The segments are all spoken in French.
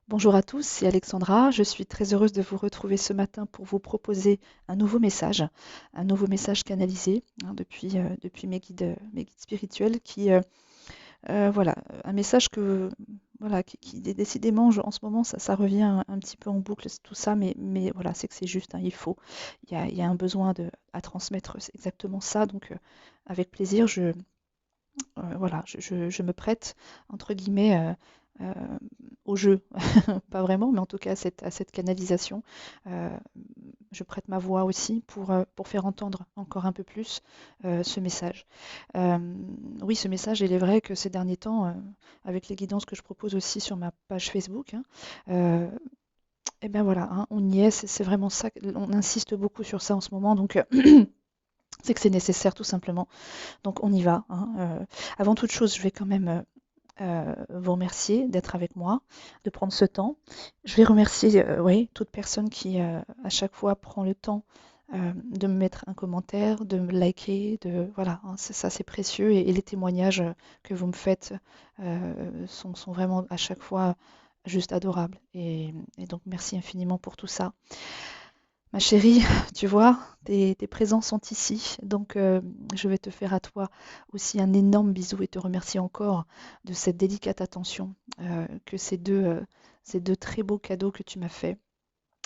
Bonjour à tous, c'est Alexandra. Je suis très heureuse de vous retrouver ce matin pour vous proposer un nouveau message canalisé depuis mes guides spirituels voilà, un message décidément, en ce moment, ça revient un petit peu en boucle, tout ça, mais voilà, c'est que c'est juste, hein, il y a un besoin à transmettre, c'est exactement ça, donc avec plaisir, voilà, je me prête, entre guillemets, euh, au jeu. Pas vraiment, mais en tout cas à cette canalisation. Euh, je prête ma voix aussi pour faire entendre encore un peu plus ce message. Euh, oui, ce message, il est vrai que ces derniers temps, avec les guidances que je propose aussi sur ma page Facebook, hein, euh, et ben voilà, hein, on y est, c'est vraiment ça, on insiste beaucoup sur ça en ce moment, donc c'est que c'est nécessaire tout simplement. Donc on y va, hein. Avant toute chose, je vais quand même vous remercier d'être avec moi, de prendre ce temps. Je vais remercier oui, toute personne qui, à chaque fois, prend le temps de me mettre un commentaire, de me liker, voilà, hein, ça c'est précieux et les témoignages que vous me faites sont vraiment à chaque fois juste adorables. Et donc merci infiniment pour tout ça. Ma chérie, tu vois, tes présents sont ici, donc je vais te faire à toi aussi un énorme bisou et te remercier encore de cette délicate attention que ces deux très beaux cadeaux que tu m'as fait.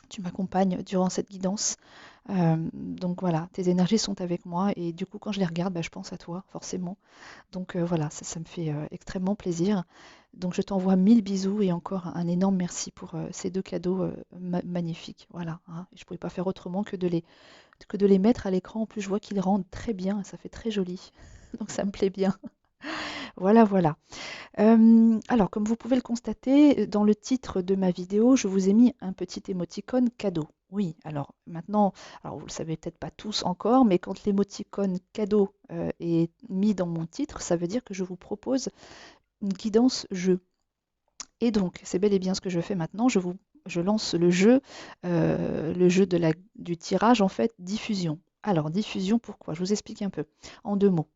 Tu m'accompagnes durant cette guidance. Donc voilà, tes énergies sont avec moi et du coup, quand je les regarde, bah, je pense à toi, forcément. Donc voilà, ça me fait extrêmement plaisir. Donc je t'envoie mille bisous et encore un énorme merci pour ces deux cadeaux magnifiques. Voilà, hein. Je ne pouvais pas faire autrement que de les mettre à l'écran. En plus, je vois qu'ils rendent très bien, ça fait très joli. Donc ça me plaît bien. Voilà, voilà. Alors, comme vous pouvez le constater, dans le titre de ma vidéo, je vous ai mis un petit émoticône cadeau. Oui, alors maintenant, alors vous le savez peut-être pas tous encore, mais quand l'émoticône cadeau est mis dans mon titre, ça veut dire que je vous propose une guidance jeu. Et donc, c'est bel et bien ce que je fais maintenant. Je lance le jeu du tirage en fait, diffusion. Alors, diffusion, pourquoi? Je vous explique un peu, en deux mots.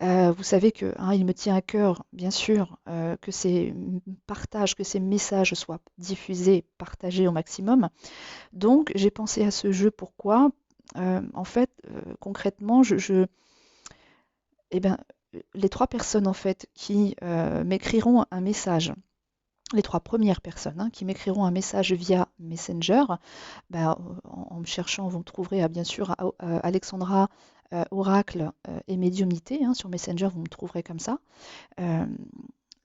Vous savez que hein, il me tient à cœur, bien sûr, que que ces messages soient diffusés, partagés au maximum. Donc, j'ai pensé à ce jeu. Pourquoi? En fait, concrètement, eh ben, les trois personnes en fait qui m'écriront un message, les trois premières personnes hein, qui m'écriront un message via Messenger, ben, en me cherchant, vous me trouverez bien sûr Alexandra Oracle et Médiumnité. Hein, sur Messenger, vous me trouverez comme ça. Euh,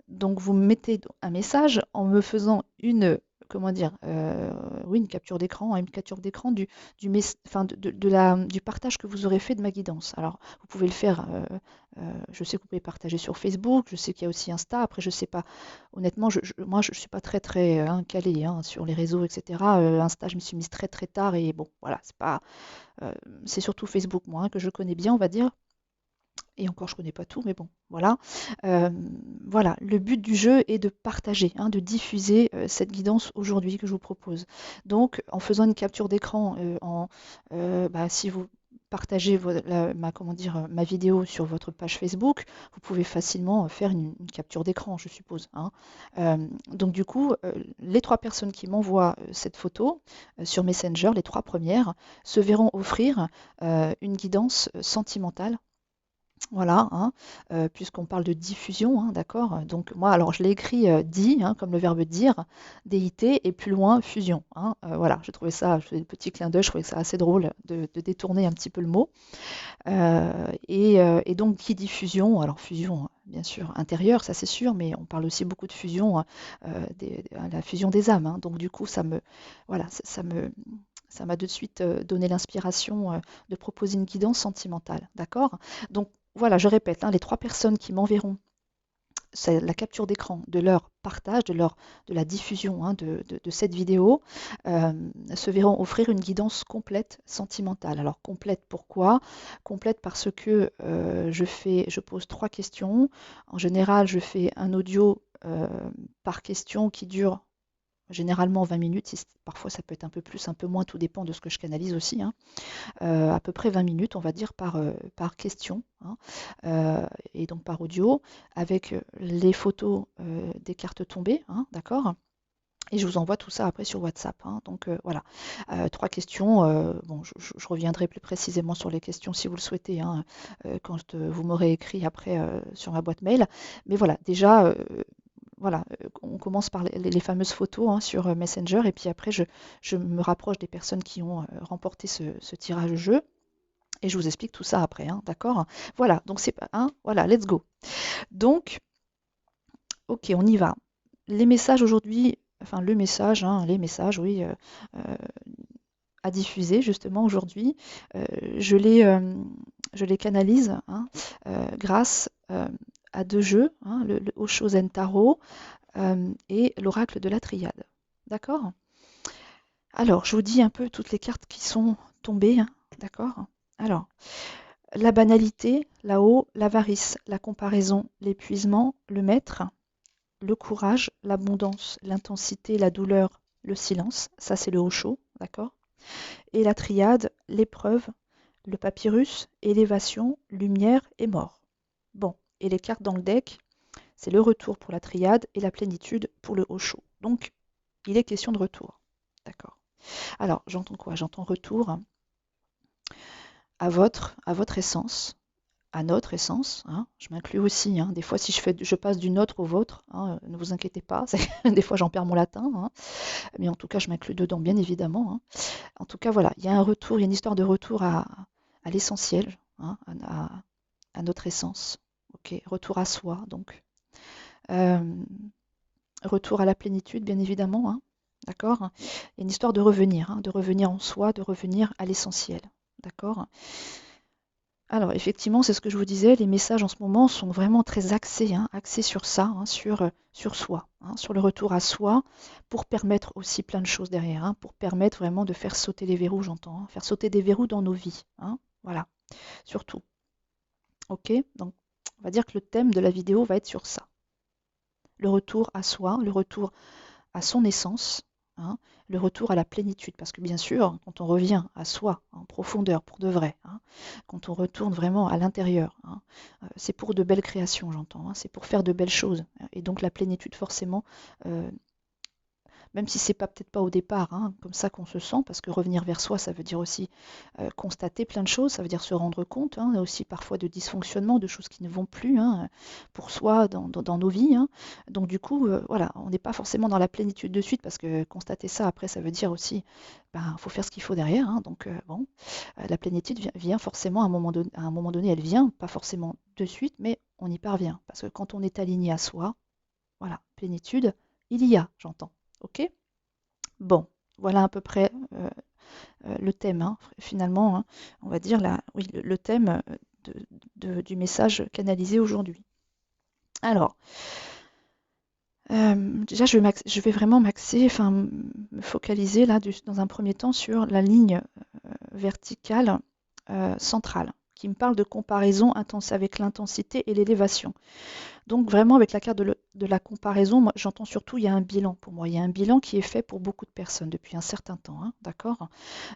donc vous me mettez un message en me faisant comment dire, oui, une capture d'écran, hein, une capture d'écran enfin, du partage que vous aurez fait de ma guidance. Alors, vous pouvez le faire, je sais que vous pouvez partager sur Facebook, je sais qu'il y a aussi Insta, après je sais pas, honnêtement, moi je suis pas très très calée hein, sur les réseaux, etc. Insta, je me suis mise très très tard et bon, voilà, euh, c'est surtout Facebook, moi, hein, que je connais bien, on va dire. Et encore, je ne connais pas tout, mais bon, voilà. Euh, voilà, le but du jeu est de partager, hein, de diffuser cette guidance aujourd'hui que je vous propose. Donc, en faisant une capture d'écran, si vous partagez comment dire, ma vidéo sur votre page Facebook, vous pouvez facilement faire une capture d'écran, je suppose. Hein. Donc, du coup, les trois personnes qui m'envoient cette photo sur Messenger, les trois premières, se verront offrir une guidance sentimentale voilà, hein, puisqu'on parle de diffusion, hein, d'accord? Donc moi, alors je l'ai écrit dit, hein, comme le verbe dire, DIT, et plus loin, fusion. Hein, voilà, j'ai trouvé ça, je fais des petits clins d'œil, je trouvais ça assez drôle de détourner un petit peu le mot. Et donc, qui dit fusion, alors fusion, bien sûr, intérieure, ça c'est sûr, mais on parle aussi beaucoup de fusion, la fusion des âmes. Hein, donc du coup, voilà, ça m'a de suite donné l'inspiration de proposer une guidance sentimentale, d'accord? Donc voilà, je répète, hein, les trois personnes qui m'enverront la capture d'écran de leur partage, de la diffusion hein, de cette vidéo, euh, se verront offrir une guidance complète sentimentale. Alors complète pourquoi? Complète parce que je pose trois questions. En général, je fais un audio par question qui dure généralement 20 minutes. Parfois, ça peut être un peu plus, un peu moins, tout dépend de ce que je canalise aussi. Hein. À peu près 20 minutes, on va dire, par question, hein, et donc par audio, avec les photos des cartes tombées, hein, d'accord? Et je vous envoie tout ça après sur WhatsApp, hein. Donc voilà. 3 questions. Bon, je reviendrai plus précisément sur les questions si vous le souhaitez, hein, quand vous m'aurez écrit après sur ma boîte mail. Mais voilà, déjà, voilà, on commence par les fameuses photos, hein, sur Messenger, et puis après, je me rapproche des personnes qui ont remporté ce tirage au jeu. Et je vous explique tout ça après, hein, d'accord? Voilà, donc c'est pas, hein, voilà, let's go. Donc, ok, on y va. Les messages aujourd'hui, enfin le message, hein, les messages, oui, euh, à diffuser justement aujourd'hui, euh, je les, euh, je les canalise, hein, grâce à 2 jeux, hein, le Osho Tarot et l'oracle de la Triade. D'accord? Alors, je vous dis un peu toutes les cartes qui sont tombées, hein, d'accord? Alors, la banalité, là-haut, l'avarice, la comparaison, l'épuisement, le maître, le courage, l'abondance, l'intensité, la douleur, le silence, ça c'est le haut chaud, d'accord? Et la triade, l'épreuve, le papyrus, élévation, lumière et mort. Bon, et les cartes dans le deck, c'est le retour pour la triade et la plénitude pour le haut chaud. Donc, il est question de retour, d'accord? Alors, j'entends quoi? J'entends retour à votre essence, à notre essence, hein. Je m'inclus aussi, hein. Des fois, si je passe du nôtre au vôtre, hein, ne vous inquiétez pas. Des fois, j'en perds mon latin, hein. Mais en tout cas, je m'inclus dedans, bien évidemment, hein. En tout cas, voilà, il y a un retour, il y a une histoire de retour à l'essentiel, hein, à notre essence. Ok, retour à soi, donc. Euh, Retour à la plénitude, bien évidemment, hein. D'accord? Il y a une histoire de revenir, hein, de revenir en soi, de revenir à l'essentiel. D'accord? Alors, effectivement, c'est ce que je vous disais, les messages en ce moment sont vraiment très axés, hein, axés sur ça, hein, sur soi, hein, sur le retour à soi, pour permettre aussi plein de choses derrière, hein, pour permettre vraiment de faire sauter les verrous, j'entends, hein, faire sauter des verrous dans nos vies, hein, voilà, surtout. Ok? Donc, on va dire que le thème de la vidéo va être sur ça. Le retour à soi, le retour à son essence, hein, le retour à la plénitude. Parce que bien sûr, quand on revient à soi en profondeur, pour de vrai, hein, quand on retourne vraiment à l'intérieur, hein, c'est pour de belles créations, j'entends, hein, c'est pour faire de belles choses. Et donc la plénitude, forcément, même si c'est pas peut-être pas au départ, hein, comme ça qu'on se sent, parce que revenir vers soi, ça veut dire aussi constater plein de choses, ça veut dire se rendre compte, hein, aussi parfois de dysfonctionnements, de choses qui ne vont plus, hein, pour soi dans nos vies, hein. Donc du coup, voilà, on n'est pas forcément dans la plénitude de suite, parce que constater ça après, ça veut dire aussi, ben, faut faire ce qu'il faut derrière, hein. Donc bon, la plénitude vient forcément à un moment donné, elle vient, pas forcément de suite, mais on y parvient, parce que quand on est aligné à soi, voilà, plénitude, il y a, j'entends. Ok? Bon, voilà à peu près le thème, hein, finalement, hein, on va dire oui, le thème du message canalisé aujourd'hui. Alors, déjà, je vais vraiment m'axer, enfin, me focaliser là, dans un premier temps, sur la ligne verticale centrale, qui me parle de comparaison intense avec l'intensité et l'élévation. Donc vraiment avec la carte de la comparaison, moi j'entends surtout il y a un bilan pour moi. Il y a un bilan qui est fait pour beaucoup de personnes depuis un certain temps, hein, d'accord?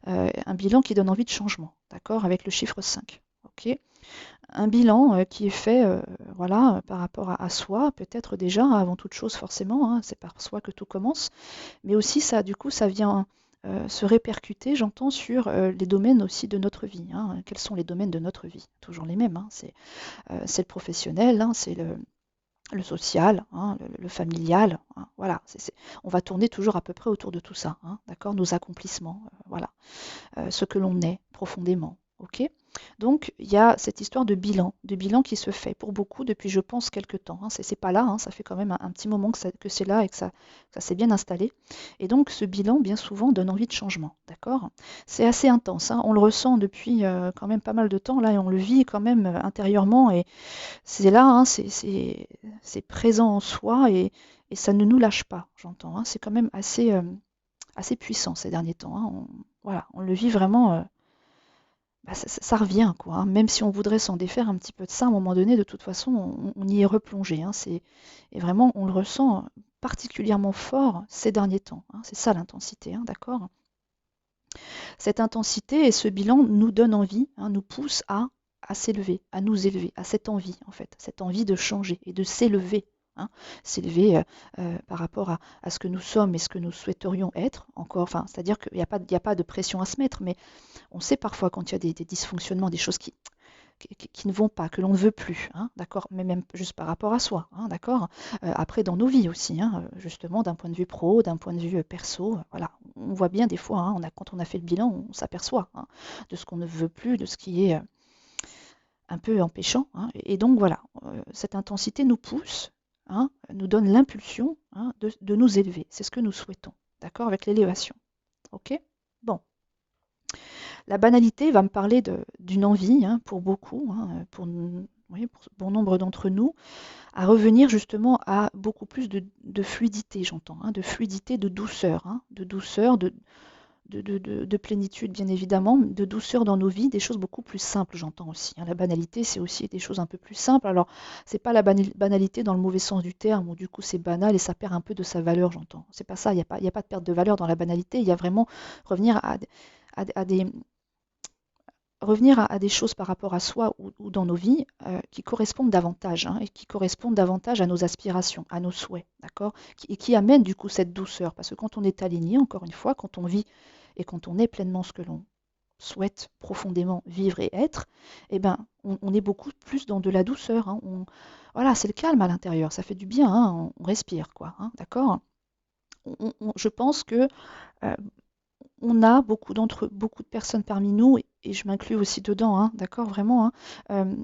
Un bilan qui donne envie de changement, d'accord? Avec le chiffre 5. Ok? Un bilan qui est fait voilà, par rapport à soi, peut-être déjà, avant toute chose forcément, hein, c'est par soi que tout commence, mais aussi ça, du coup, ça vient se répercuter, j'entends, sur les domaines aussi de notre vie, hein. Quels sont les domaines de notre vie? Toujours les mêmes, hein. C'est le professionnel, hein, c'est le social, hein, le familial, hein, voilà. On va tourner toujours à peu près autour de tout ça, hein, d'accord? Nos accomplissements, voilà, ce que l'on est profondément, ok? Donc il y a cette histoire de bilan qui se fait pour beaucoup depuis, je pense, quelques temps, hein. C'est pas là, hein, ça fait quand même un petit moment que c'est là et que ça s'est bien installé. Et donc ce bilan, bien souvent, donne envie de changement, d'accord? C'est assez intense, hein, on le ressent depuis quand même pas mal de temps là et on le vit quand même intérieurement et c'est là, hein, c'est présent en soi et ça ne nous lâche pas, j'entends, hein. C'est quand même assez puissant ces derniers temps, hein. Voilà, on le vit vraiment, bah, ça revient, quoi, hein. Même si on voudrait s'en défaire un petit peu de ça, à un moment donné, de toute façon, on y est replongé, hein. Et vraiment, on le ressent particulièrement fort ces derniers temps, hein. C'est ça l'intensité, hein, d'accord? Cette intensité et ce bilan nous donnent envie, hein, nous poussent à s'élever, à nous élever, à cette envie, en fait, cette envie de changer et de s'élever, hein. S'élever par rapport à ce que nous sommes et ce que nous souhaiterions être encore. Enfin, c'est-à-dire qu'il n'y a pas de pression à se mettre, mais on sait parfois quand il y a des dysfonctionnements, des choses qui ne vont pas, que l'on ne veut plus, hein, d'accord, mais même juste par rapport à soi, hein, d'accord. Après, dans nos vies aussi, hein, justement, d'un point de vue pro, d'un point de vue perso, voilà, on voit bien des fois, hein, quand on a fait le bilan, on s'aperçoit, hein, de ce qu'on ne veut plus, de ce qui est un peu empêchant, hein. Et donc voilà, cette intensité nous pousse, hein, nous donne l'impulsion, hein, de nous élever. C'est ce que nous souhaitons, d'accord, avec l'élévation. Ok. Bon. La banalité va me parler d'une envie, hein, pour beaucoup, hein, oui, pour bon nombre d'entre nous, à revenir justement à beaucoup plus de fluidité, j'entends, hein, de fluidité, hein, de douceur, de plénitude, bien évidemment, de douceur dans nos vies, des choses beaucoup plus simples, j'entends aussi, hein. La banalité, c'est aussi des choses un peu plus simples. Alors, c'est pas la banalité dans le mauvais sens du terme, où du coup c'est banal et ça perd un peu de sa valeur, j'entends. C'est pas ça, il y a pas de perte de valeur dans la banalité, il y a vraiment revenir à des, à des choses par rapport à soi ou dans nos vies qui correspondent davantage, hein, et qui correspondent davantage à nos aspirations, à nos souhaits, d'accord, et qui amènent du coup cette douceur. Parce que quand on est aligné, encore une fois, quand on vit et quand on est pleinement ce que l'on souhaite profondément vivre et être, eh ben, on est beaucoup plus dans de la douceur, hein. Voilà, c'est le calme à l'intérieur, ça fait du bien, hein, on respire, quoi, hein, d'accord. Je pense que euh, on a beaucoup de personnes parmi nous, et je m'inclus aussi dedans, hein, d'accord, vraiment, hein, euh,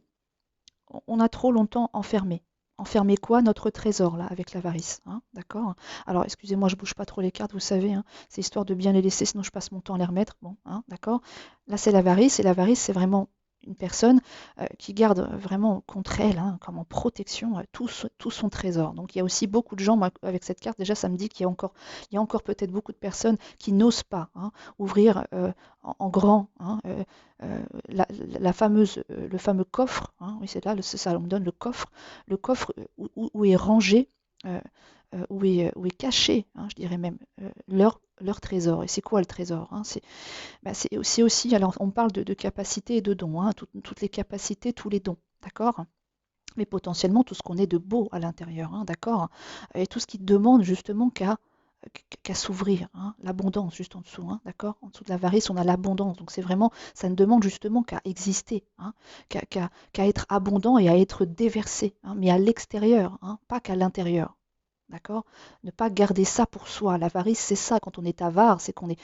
on a trop longtemps enfermé. Enfermé quoi? Notre trésor, là, avec l'avarice, hein, d'accord. Alors, excusez-moi, je bouge pas trop les cartes, vous savez, hein, c'est histoire de bien les laisser, sinon je passe mon temps à les remettre, bon, hein, d'accord. Là, c'est l'avarice, et l'avarice, c'est vraiment une personne qui garde vraiment contre elle, hein, comme en protection, tout son trésor. Donc il y a aussi beaucoup de gens, moi, avec cette carte, déjà ça me dit il y a encore peut-être beaucoup de personnes qui n'osent pas, hein, ouvrir en grand, hein, la fameuse, le fameux coffre, hein, oui c'est ça, on me donne le coffre où est rangé, euh, où est caché, hein, je dirais même, leur trésor. Et c'est quoi le trésor, hein? C'est aussi, alors on parle de capacités et de dons, hein, toutes les capacités, tous les dons, d'accord? Mais potentiellement tout ce qu'on est de beau à l'intérieur, hein, d'accord? Et tout ce qui demande justement qu'à s'ouvrir, hein, l'abondance juste en dessous, hein, d'accord? En dessous de l'avarice, on a l'abondance. Donc c'est vraiment, ça ne demande justement qu'à exister, hein, qu'à être abondant et à être déversé, hein, mais à l'extérieur, hein, pas qu'à l'intérieur. D'accord? Ne pas garder ça pour soi. L'avarice, c'est ça. Quand on est avare, c'est qu'on est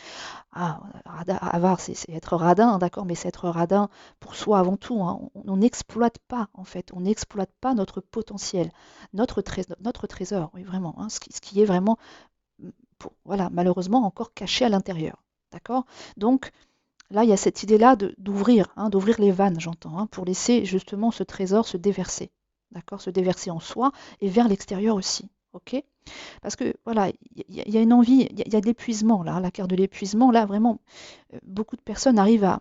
avare, c'est être radin, d'accord, mais c'est être radin pour soi avant tout, hein. On n'exploite pas, en fait, on n'exploite pas notre potentiel, notre trésor, oui, vraiment, hein, ce qui est vraiment, voilà, malheureusement encore caché à l'intérieur, d'accord. Donc là, il y a cette idée-là d'ouvrir, hein, d'ouvrir les vannes, j'entends, hein, pour laisser justement ce trésor se déverser, d'accord, se déverser en soi et vers l'extérieur aussi, ok. Parce que voilà, il y a une envie, il y a de l'épuisement là, la carte de l'épuisement, là vraiment, beaucoup de personnes arrivent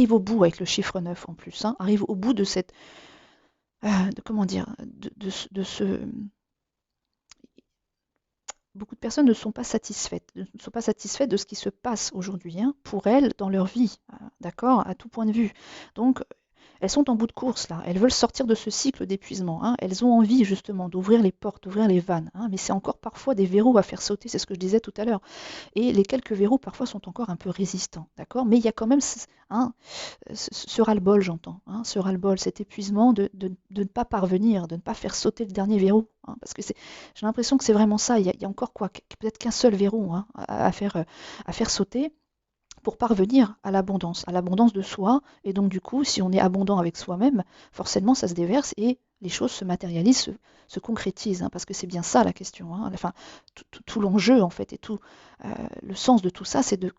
au bout avec le chiffre 9 en plus, hein, arrivent au bout de cette, comment dire, de ce, beaucoup de personnes ne sont pas satisfaites de ce qui se passe aujourd'hui, hein, pour elles dans leur vie, d'accord, à tout point de vue. Donc elles sont en bout de course là, elles veulent sortir de ce cycle d'épuisement, hein. Elles ont envie justement d'ouvrir les portes, d'ouvrir les vannes, hein, mais c'est encore parfois des verrous à faire sauter, c'est ce que je disais tout à l'heure. Et les quelques verrous parfois sont encore un peu résistants, d'accord. Mais il y a quand même, hein, ce ras-le-bol, j'entends, hein, ce ras-le-bol, cet épuisement de ne pas parvenir, de ne pas faire sauter le dernier verrou, hein, parce que j'ai l'impression que c'est vraiment ça. Il y a encore quoi, peut-être qu'un seul verrou, hein, à faire sauter pour parvenir à l'abondance de soi. Et donc, du coup, si on est abondant avec soi-même, forcément, ça se déverse et les choses se matérialisent, se concrétisent, hein, parce que c'est bien ça la question, hein. Enfin, tout l'enjeu, en fait, et tout le sens de tout ça, c'est de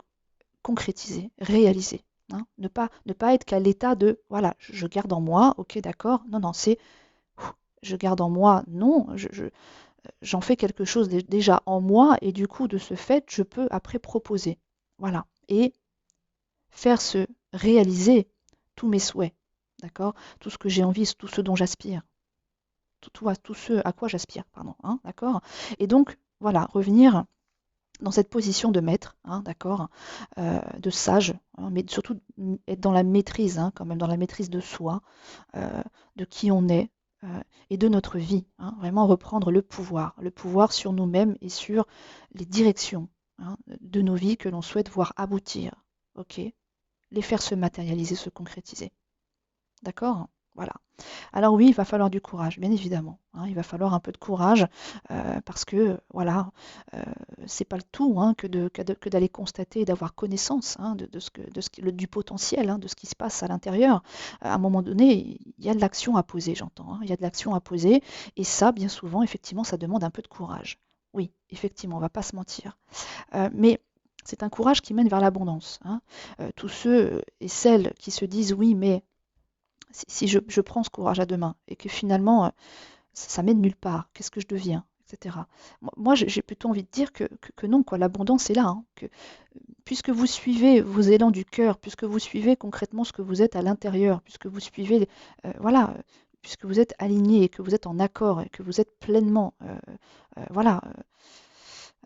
concrétiser, réaliser, hein. Ne pas être qu'à l'état de, voilà, je garde en moi, ok, d'accord, non, non, c'est, je garde en moi, non, j'en fais quelque chose déjà en moi, et du coup, de ce fait, je peux après proposer. Voilà. Et faire se réaliser tous mes souhaits, d'accord? Tout ce que j'ai envie, tout ce dont j'aspire, tout ce à quoi j'aspire, pardon, hein, d'accord? Et donc, voilà, revenir dans cette position de maître, hein, d'accord, de sage, hein, mais surtout être dans la maîtrise, hein, quand même, dans la maîtrise de soi, de qui on est, et de notre vie, hein. Vraiment reprendre le pouvoir sur nous-mêmes et sur les directions, hein, de nos vies que l'on souhaite voir aboutir. Ok? Les faire se matérialiser, se concrétiser. D'accord? Voilà. Alors oui, il va falloir du courage, bien évidemment, hein. Il va falloir un peu de courage parce que voilà, euh, c'est pas le tout, hein, que d'aller constater et d'avoir connaissance, hein, du potentiel, hein, de ce qui se passe à l'intérieur. À un moment donné, il y a de l'action à poser, j'entends, hein. Il y a de l'action à poser et ça, bien souvent, effectivement, ça demande un peu de courage. Oui, effectivement, on va pas se mentir. Mais c'est un courage qui mène vers l'abondance, hein. Tous ceux et celles qui se disent oui, mais si je prends ce courage à deux mains et que finalement ça mène nulle part, qu'est-ce que je deviens, etc. Moi, j'ai plutôt envie de dire que non, quoi, l'abondance est là, hein, que puisque vous suivez vos élans du cœur, puisque vous suivez concrètement ce que vous êtes à l'intérieur, puisque vous suivez, voilà, puisque vous êtes aligné et que vous êtes en accord et que vous êtes pleinement, voilà,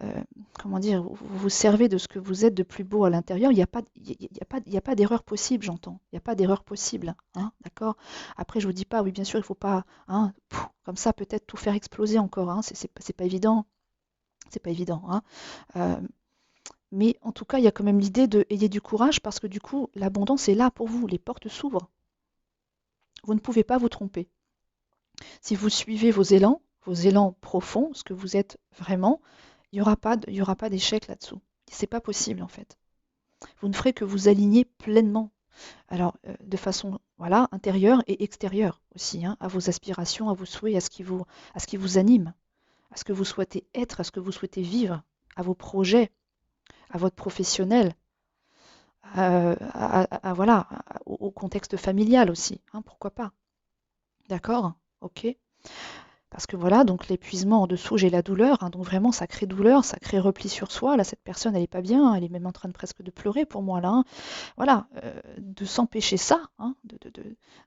euh, comment dire, vous vous servez de ce que vous êtes de plus beau à l'intérieur, il n'y a pas, il y a pas d'erreur possible, j'entends. Il n'y a pas d'erreur possible, hein, d'accord? Après, je vous dis pas, oui, bien sûr, il ne faut pas, hein, comme ça, peut-être tout faire exploser encore, hein, c'est pas évident, c'est pas évident, hein. Euh, mais en tout cas, il y a quand même l'idée de ayez du courage parce que du coup, l'abondance est là pour vous, les portes s'ouvrent. Vous ne pouvez pas vous tromper. Si vous suivez vos élans profonds, ce que vous êtes vraiment, il y aura pas d'échec là-dessous. C'est pas possible en fait. Vous ne ferez que vous aligner pleinement. Alors, de façon voilà, intérieure et extérieure aussi, hein, à vos aspirations, à vos souhaits, à ce qui vous anime, à ce que vous souhaitez être, à ce que vous souhaitez vivre, à vos projets, à votre professionnel, voilà, au contexte familial aussi, hein, pourquoi pas. D'accord? Ok. Parce que voilà, donc l'épuisement en dessous, j'ai la douleur, hein, donc vraiment douleur, ça crée repli sur soi. Là, cette personne, elle est pas bien, elle est même en train de presque de pleurer pour moi là, hein. Voilà, de s'empêcher ça, hein,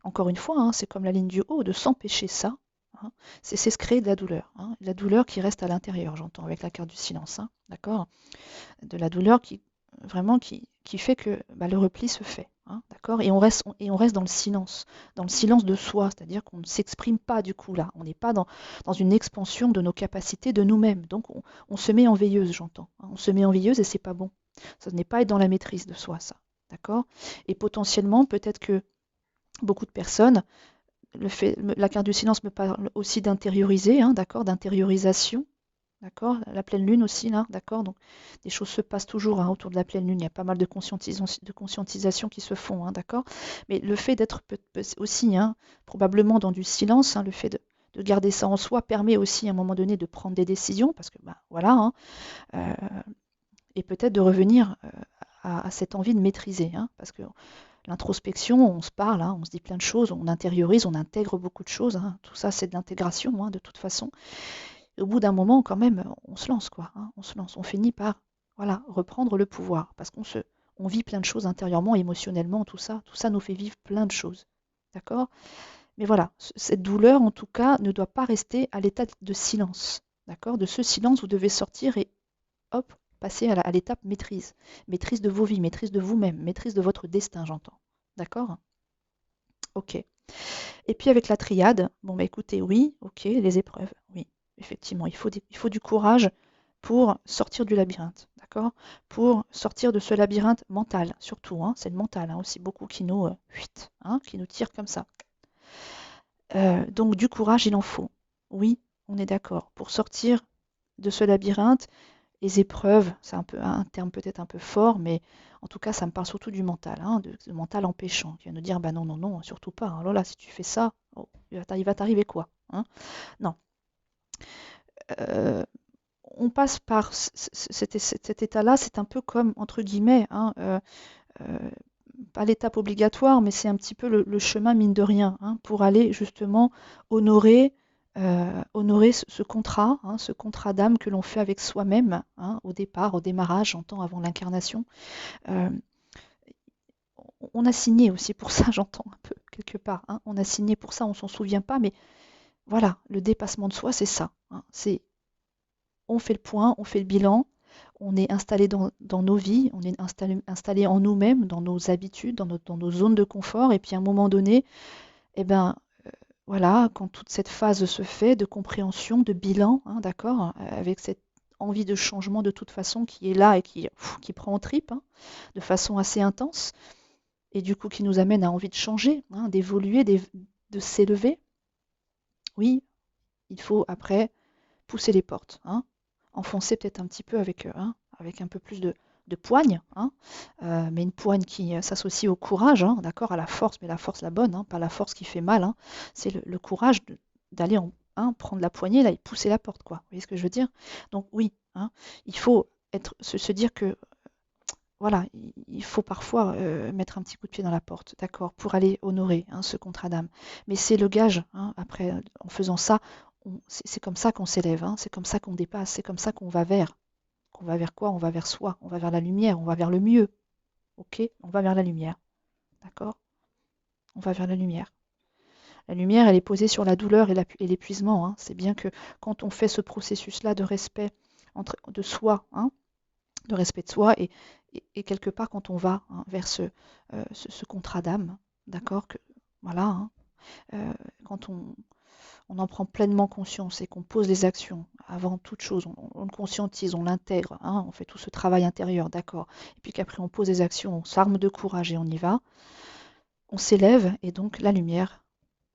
encore une fois, hein, c'est comme la ligne du haut, de s'empêcher ça, hein, c'est se créer de la douleur qui reste à l'intérieur, j'entends, avec la carte du silence, hein, d'accord? De la douleur vraiment qui fait que bah, le repli se fait, hein, d'accord? Et on reste dans le silence de soi, c'est-à-dire qu'on ne s'exprime pas du coup là, on n'est pas dans une expansion de nos capacités de nous-mêmes, donc on se met en veilleuse, j'entends, hein, on se met en veilleuse et c'est pas bon. Ça n'est pas être dans la maîtrise de soi, ça. D'accord? Et potentiellement, peut-être que beaucoup de personnes, la carte du silence me parle aussi d'intérioriser, hein, d'accord? D'intériorisation, d'accord? La pleine lune aussi, là, d'accord? Donc, des choses se passent toujours, hein, autour de la pleine lune. Il y a pas mal de conscientisation qui se font, hein, d'accord? Mais le fait d'être aussi, hein, probablement dans du silence, hein, le fait de garder ça en soi permet aussi à un moment donné de prendre des décisions, parce que, bah, voilà, hein, euh, et peut-être de revenir à cette envie de maîtriser, hein, parce que l'introspection, on se parle, hein, on se dit plein de choses, on intériorise, on intègre beaucoup de choses, hein. Tout ça, c'est de l'intégration, hein, de toute façon. Et au bout d'un moment, quand même, on se lance, quoi, hein, on se lance. On finit par, voilà, reprendre le pouvoir, parce on vit plein de choses intérieurement, émotionnellement, tout ça nous fait vivre plein de choses, d'accord? Mais voilà, cette douleur, en tout cas, ne doit pas rester à l'état de silence, d'accord? De ce silence, vous devez sortir et hop, passer à l'étape maîtrise. Maîtrise de vos vies, maîtrise de vous-même, maîtrise de votre destin, j'entends. D'accord? Ok. Et puis avec la triade, bon bah écoutez, oui, ok, les épreuves, oui, effectivement, il faut du courage pour sortir du labyrinthe, d'accord? Pour sortir de ce labyrinthe mental, surtout, hein, c'est le mental hein, aussi beaucoup qui nous tire comme ça. Donc du courage, il en faut. Oui, on est d'accord. Pour sortir de ce labyrinthe, les épreuves, c'est un terme peut-être un peu fort, mais en tout cas, ça me parle surtout du mental, hein, de mental empêchant, qui va nous dire, bah non, non, non, surtout pas. Alors là, si tu fais ça, oh, il va t'arriver quoi, hein? Non. Euh, on passe par cet état-là, c'est un peu comme, entre guillemets, hein, euh, pas l'étape obligatoire, mais c'est un petit peu le chemin, mine de rien, hein, pour aller justement honorer, honorer ce contrat d'âme que l'on fait avec soi-même, hein, au départ, au démarrage, j'entends, avant l'incarnation. Euh, on a signé aussi pour ça, j'entends un peu, quelque part, hein. On a signé pour ça, on s'en souvient pas, mais voilà, le dépassement de soi, c'est ça, hein. C'est on fait le point, on fait le bilan, on est installé dans nos vies, on est installé en nous-mêmes, dans nos habitudes, dans nos zones de confort, et puis à un moment donné, eh ben, voilà, quand toute cette phase se fait de compréhension, de bilan, hein, d'accord, avec cette envie de changement de toute façon qui est là et qui prend en tripes, hein, de façon assez intense, et du coup qui nous amène à envie de changer, hein, d'évoluer, de s'élever. Oui, il faut après pousser les portes, hein, enfoncer peut-être un petit peu hein, avec un peu plus de poigne, hein, mais une poigne qui s'associe au courage, hein, d'accord, à la force, mais la force la bonne, hein, pas la force qui fait mal, hein, c'est le courage d'aller hein, prendre la poignée là et pousser la porte, quoi. Vous voyez ce que je veux dire? Donc oui, hein, il faut se dire que voilà, il faut parfois mettre un petit coup de pied dans la porte, d'accord, pour aller honorer hein, ce contrat d'âme. Mais c'est le gage, hein, après, en faisant ça, c'est comme ça qu'on s'élève, hein, c'est comme ça qu'on dépasse, c'est comme ça qu'on va vers. On va vers quoi? On va vers soi, on va vers la lumière, on va vers le mieux. Ok? On va vers la lumière, d'accord? On va vers la lumière. La lumière, elle est posée sur la douleur et l'épuisement, hein. C'est bien que quand on fait ce processus-là de respect de soi, hein, de respect de soi et quelque part quand on va hein, vers ce contrat d'âme, d'accord, que voilà, hein, euh, quand on en prend pleinement conscience et qu'on pose les actions avant toute chose, on le conscientise, on l'intègre, hein, on fait tout ce travail intérieur, d'accord, et puis qu'après on pose des actions, on s'arme de courage et on y va, on s'élève et donc la lumière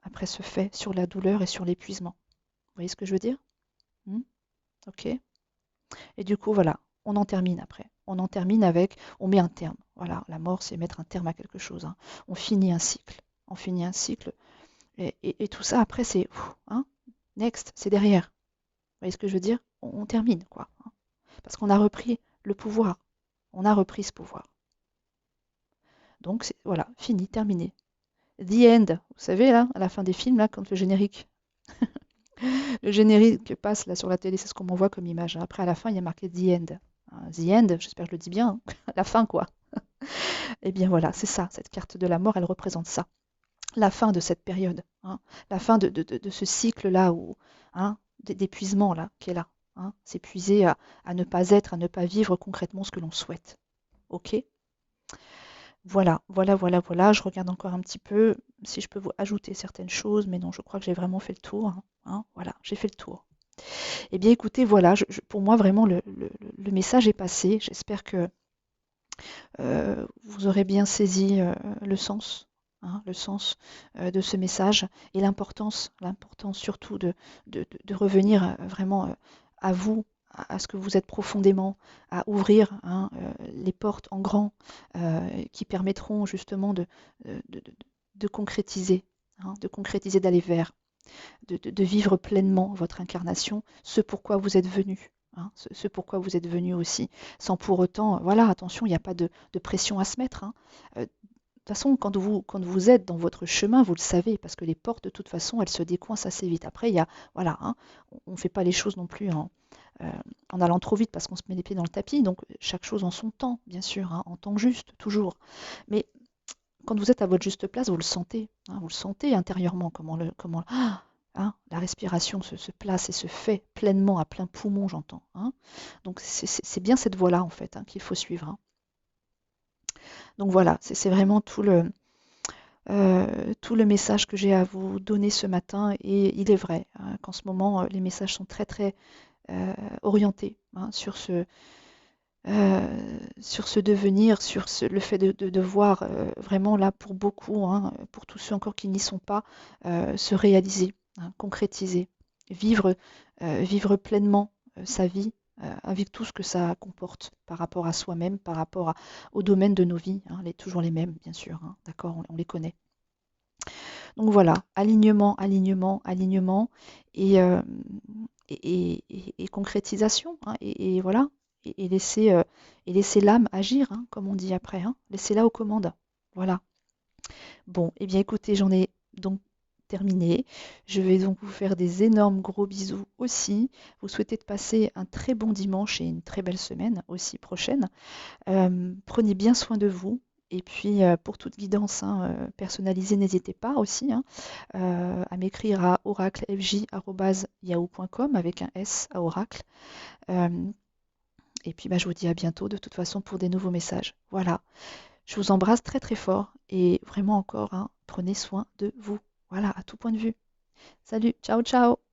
après se fait sur la douleur et sur l'épuisement. Vous voyez ce que je veux dire? Hmm. Ok. Et du coup, voilà, on en termine après. On en termine avec, on met un terme. Voilà, la mort, c'est mettre un terme à quelque chose, hein. On finit un cycle. On finit un cycle. Et tout ça, après, c'est, hein, next, c'est derrière. Vous voyez ce que je veux dire? On termine, quoi, hein. Parce qu'on a repris le pouvoir. On a repris ce pouvoir. Donc, voilà, fini, terminé. The end. Vous savez, là, à la fin des films, là, quand le générique passe là sur la télé, c'est ce qu'on m'envoie comme image, hein. Après, à la fin, il y a marqué The End. Hein, The End, j'espère que je le dis bien, hein. La fin, quoi. Eh bien voilà, c'est ça, cette carte de la mort, elle représente ça. La fin de cette période, hein, la fin de ce cycle-là où, hein, d'épuisement là, qui est là. Hein, s'épuiser à ne pas être, à ne pas vivre concrètement ce que l'on souhaite. Ok? Voilà, voilà, voilà, voilà. Je regarde encore un petit peu si je peux vous ajouter certaines choses, mais non, je crois que j'ai vraiment fait le tour, hein. Hein, voilà, j'ai fait le tour. Eh bien écoutez, voilà, pour moi vraiment le message est passé. J'espère que vous aurez bien saisi le sens, hein, le sens de ce message et l'importance surtout de revenir vraiment à vous, à ce que vous êtes profondément, à ouvrir hein, les portes en grand qui permettront justement de, de- de- de concrétiser, hein, de concrétiser, d'aller vers de vivre pleinement votre incarnation, ce pourquoi vous êtes venu. Hein, ce pourquoi vous êtes venu aussi, sans pour autant, voilà, attention, il n'y a pas de pression à se mettre. Hein. De toute façon, quand vous êtes dans votre chemin, vous le savez, parce que les portes, de toute façon, elles se décoincent assez vite. Après, il y a, voilà, hein, on ne fait pas les choses non plus euh, en allant trop vite parce qu'on se met les pieds dans le tapis. Donc, chaque chose en son temps, bien sûr, hein, en temps juste, toujours. Mais quand vous êtes à votre juste place, vous le sentez. Hein, vous le sentez intérieurement, hein, la respiration se place et se fait pleinement, à plein poumon, j'entends. Hein. Donc c'est bien cette voie-là, en fait, hein, qu'il faut suivre. Hein. Donc voilà, c'est vraiment tout le message que j'ai à vous donner ce matin. Et il est vrai hein, qu'en ce moment, les messages sont très, très orientés hein, sur ce devenir, le fait de voir vraiment là pour beaucoup, hein, pour tous ceux encore qui n'y sont pas, se réaliser, hein, concrétiser, vivre, vivre pleinement sa vie avec tout ce que ça comporte par rapport à soi-même, par rapport au domaine de nos vies, hein, toujours les mêmes, bien sûr, hein, d'accord, on les connaît. Donc voilà, alignement, alignement, alignement et, euh, et concrétisation. Hein, et voilà, et laisser l'âme agir, hein, comme on dit après. Hein, laissez-la aux commandes. Voilà. Bon, eh bien écoutez, j'en ai donc terminé. Je vais donc vous faire des énormes gros bisous aussi. Vous souhaitez de passer un très bon dimanche et une très belle semaine aussi prochaine. Prenez bien soin de vous. Et puis, pour toute guidance hein, personnalisée, n'hésitez pas aussi hein, à m'écrire à oraclefj@yahoo.com avec un S à oracle. Euh, et puis, bah, je vous dis à bientôt de toute façon pour des nouveaux messages. Voilà, je vous embrasse très très fort et vraiment encore, hein, prenez soin de vous. Voilà, à tout point de vue. Salut, ciao ciao!